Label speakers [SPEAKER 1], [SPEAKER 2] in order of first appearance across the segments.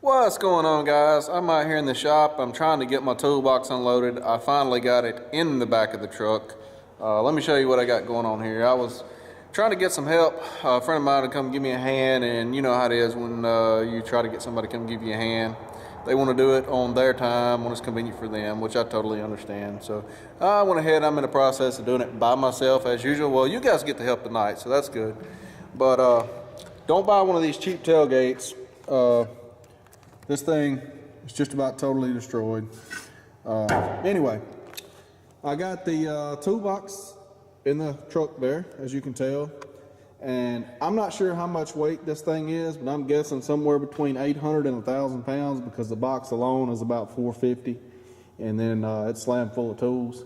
[SPEAKER 1] What's going on, guys? I'm out here in the shop. I'm trying to get my toolbox unloaded. I finally got it in the back of the truck. Let me show you what I got going on here. I was trying to get some help. A friend of mine to come give me a hand, and you know how it is when you try to get somebody to come give you a hand. They want to do it on their time when it's convenient for them, which I totally understand. So I went ahead. I'm in the process of doing it by myself as usual. Well, you guys get to help tonight, so that's good. But don't buy one of these cheap tailgates. This thing is just about totally destroyed. Anyway, I got the toolbox in the truck there, as you can tell. And I'm not sure how much weight this thing is, but I'm guessing somewhere between 800 and 1,000 pounds because the box alone is about 450. And then it's slammed full of tools.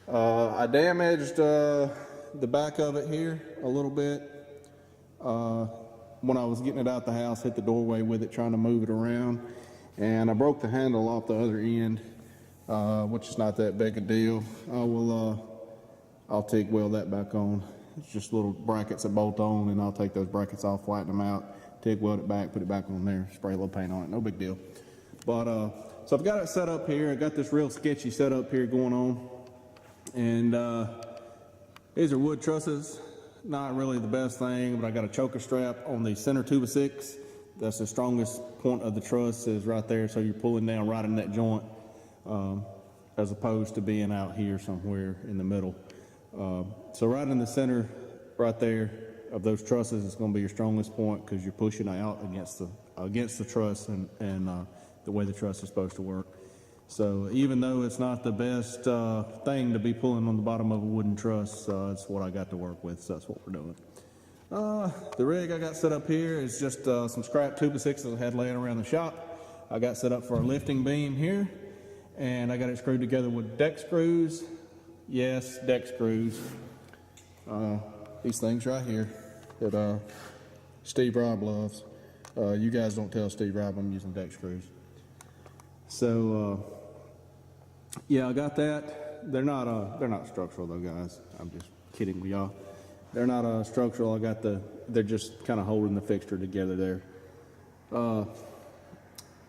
[SPEAKER 1] I damaged the back of it here a little bit. When I was getting it out the house, hit the doorway with it, trying to move it around, and I broke the handle off the other end, which is not that big a deal. I'll TIG weld that back on. It's just little brackets that bolt on, and I'll take those brackets off, flatten them out, TIG weld it back, put it back on there, spray a little paint on it, no big deal. But so I've got it set up here. I got this real sketchy setup here going on, and these are wood trusses. Not really the best thing, but I got a choker strap on the center 2x6. That's the strongest point of the truss is right there, so you're pulling down right in that joint, as opposed to being out here somewhere in the middle. So right in the center, right there, of those trusses is going to be your strongest point because you're pushing out against the truss and the way the truss is supposed to work. So even though it's not the best thing to be pulling on the bottom of a wooden truss, it's what I got to work with, so that's what we're doing. The rig I got set up here is just some scrap 2x6s I had laying around the shop. I got set up for a lifting beam here, and I got it screwed together with deck screws. Yes, deck screws. These things right here that Steve Robb loves. You guys don't tell Steve Robb I'm using deck screws. So yeah, I got that. They're not structural though, guys. I'm just kidding with y'all. They're not structural. They're just kind of holding the fixture together there.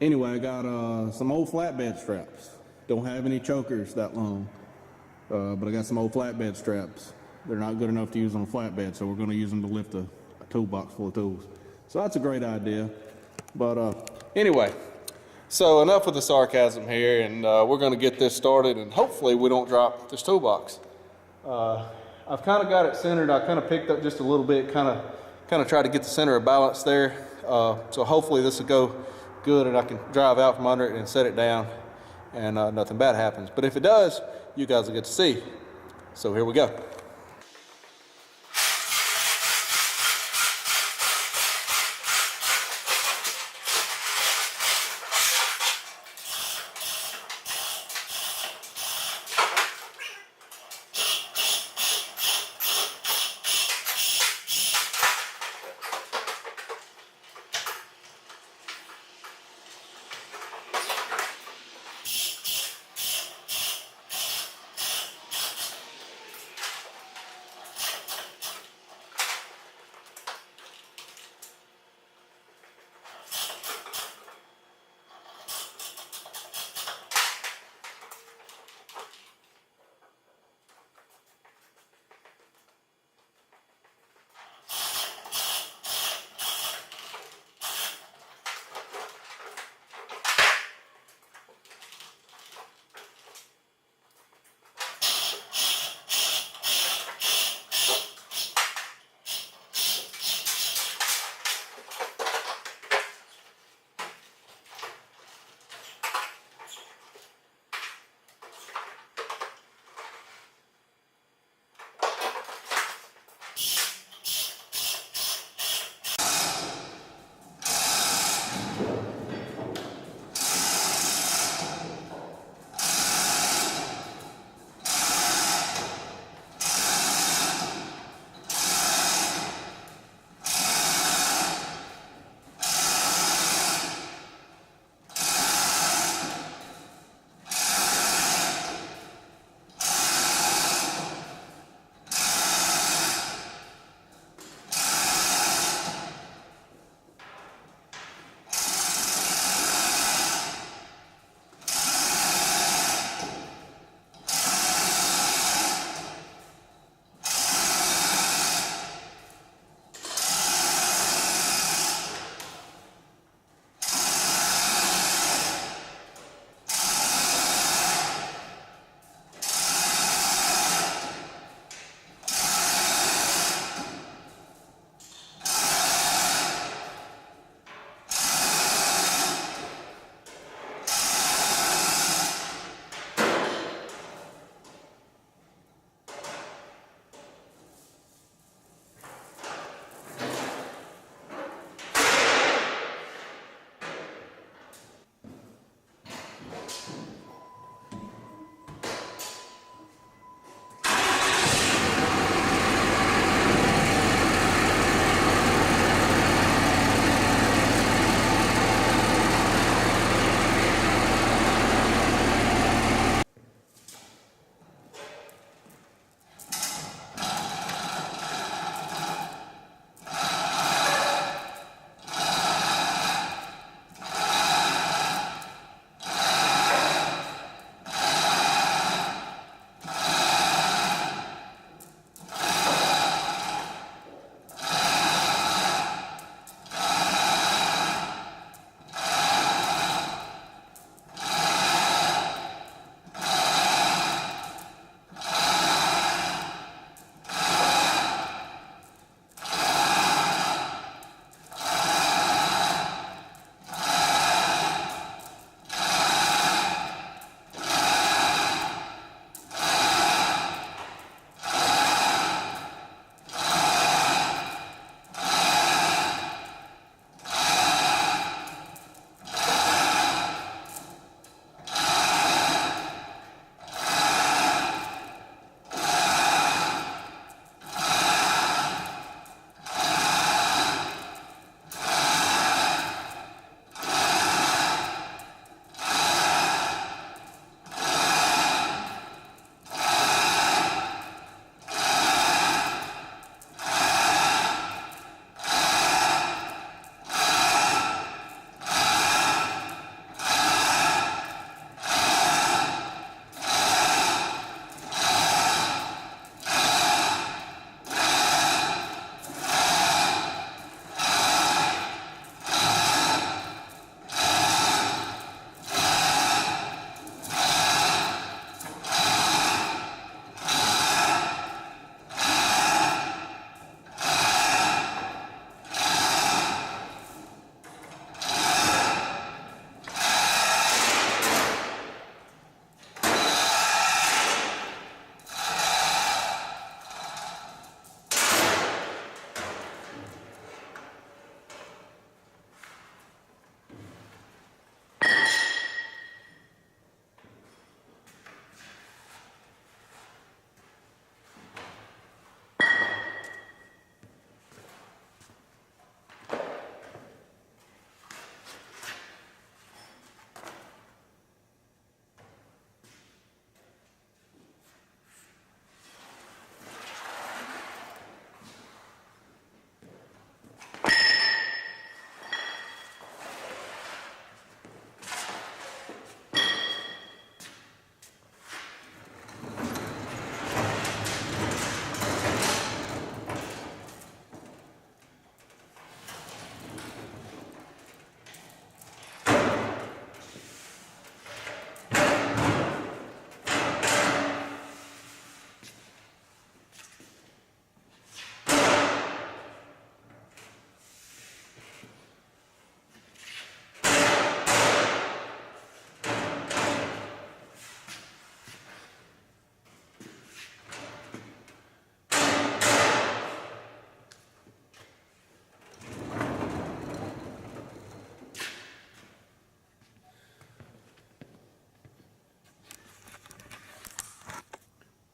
[SPEAKER 1] Anyway, I got some old flatbed straps. Don't have any chokers that long, but I got some old flatbed straps. They're not good enough to use on a flatbed, so we're going to use them to lift a toolbox full of tools. So that's a great idea. But anyway. So enough with the sarcasm here, and we're going to get this started, and hopefully we don't drop this toolbox. I've kind of got it centered. I kind of picked up just a little bit, kind of tried to get the center of balance there. So hopefully this will go good, and I can drive out from under it and set it down, and nothing bad happens. But if it does, you guys will get to see. So here we go.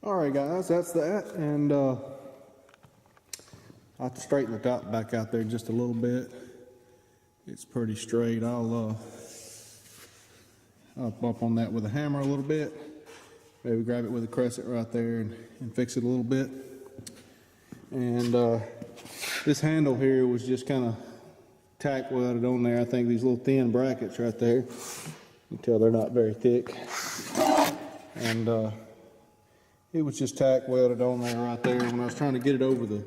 [SPEAKER 1] All right, guys, that's that, and I have to straighten the top back out there just a little bit. It's pretty straight. I'll bump on that with a hammer a little bit. Maybe grab it with a crescent right there and fix it a little bit. And this handle here was just kind of tack welded on there. I think these little thin brackets right there, you can tell they're not very thick. And it was just tack welded on there right there. When I was trying to get it over the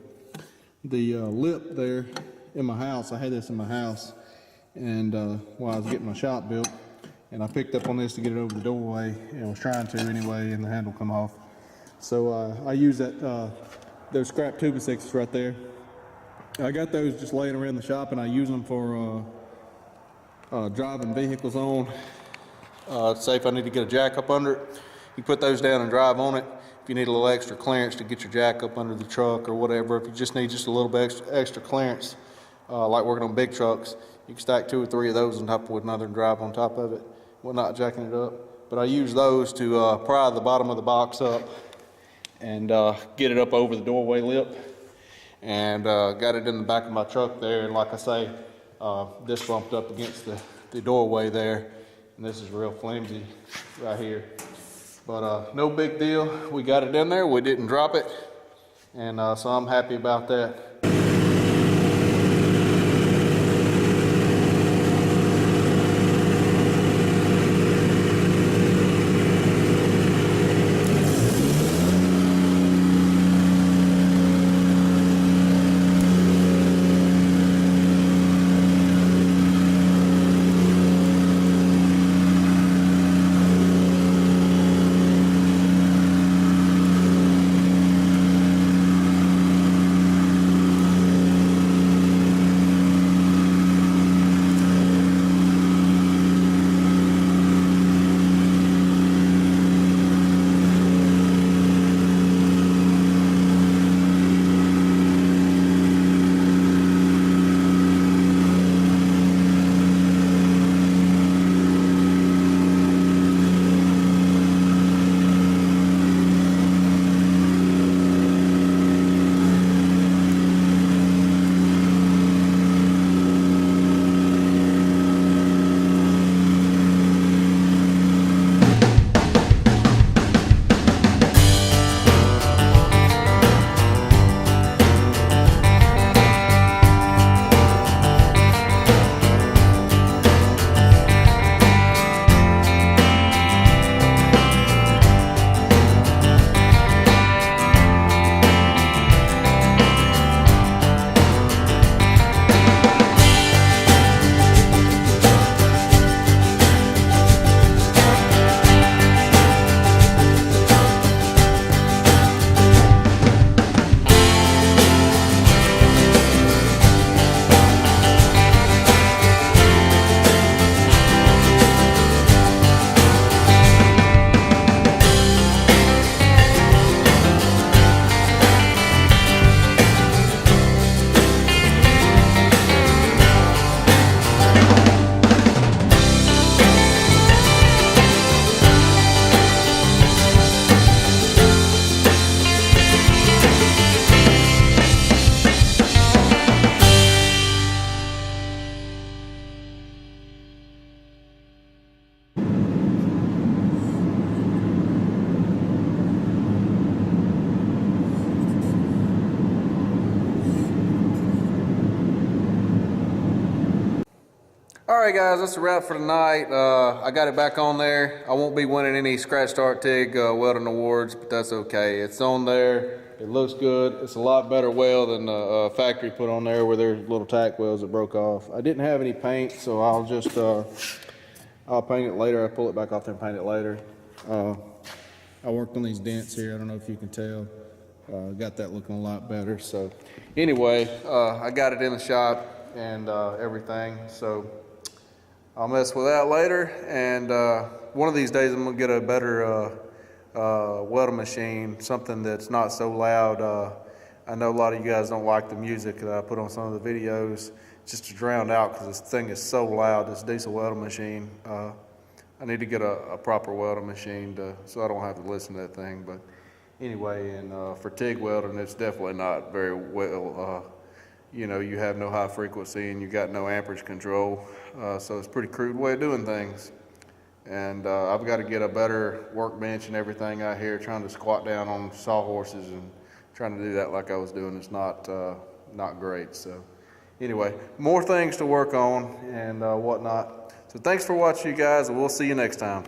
[SPEAKER 1] lip there in my house, I had this in my house, and while I was getting my shop built, and I picked up on this to get it over the doorway, and I was trying to anyway, and the handle come off. So I used that those scrap 2x6s right there. I got those just laying around the shop, and I use them for driving vehicles on. Say if I need to get a jack up under it, you put those down and drive on it. If you need a little extra clearance to get your jack up under the truck or whatever, if you just need just a little bit extra clearance, like working on big trucks, you can stack 2 or 3 of those on top of one another and drive on top of it, while not jacking it up. But I use those to pry the bottom of the box up and get it up over the doorway lip, and got it in the back of my truck there. And like I say, this bumped up against the doorway there, and this is real flimsy right here. But no big deal. We got it in there. We didn't drop it, and so I'm happy about that. Alright guys, that's a wrap for tonight. I got it back on there. I won't be winning any Scratch Start TIG welding awards, but that's okay. It's on there. It looks good. It's a lot better weld than the factory put on there, where there's little tack welds that broke off. I didn't have any paint, so I'll just I'll paint it later. I'll pull it back off there and paint it later. I worked on these dents here. I don't know if you can tell. Got that looking a lot better. So anyway, I got it in the shop and everything. So I'll mess with that later, and one of these days I'm gonna get a better welding machine, something that's not so loud. I know a lot of you guys don't like the music that I put on some of the videos, just to drown out, because this thing is so loud, this diesel welding machine. I need to get a proper welding machine so I don't have to listen to that thing. But anyway, and for TIG welding, it's definitely not very well. You know, you have no high frequency and you got no amperage control, so it's a pretty crude way of doing things. And I've got to get a better workbench and everything out here. Trying to squat down on sawhorses and trying to do that like I was doing is not great. So anyway, more things to work on and whatnot. So thanks for watching, you guys, and we'll see you next time.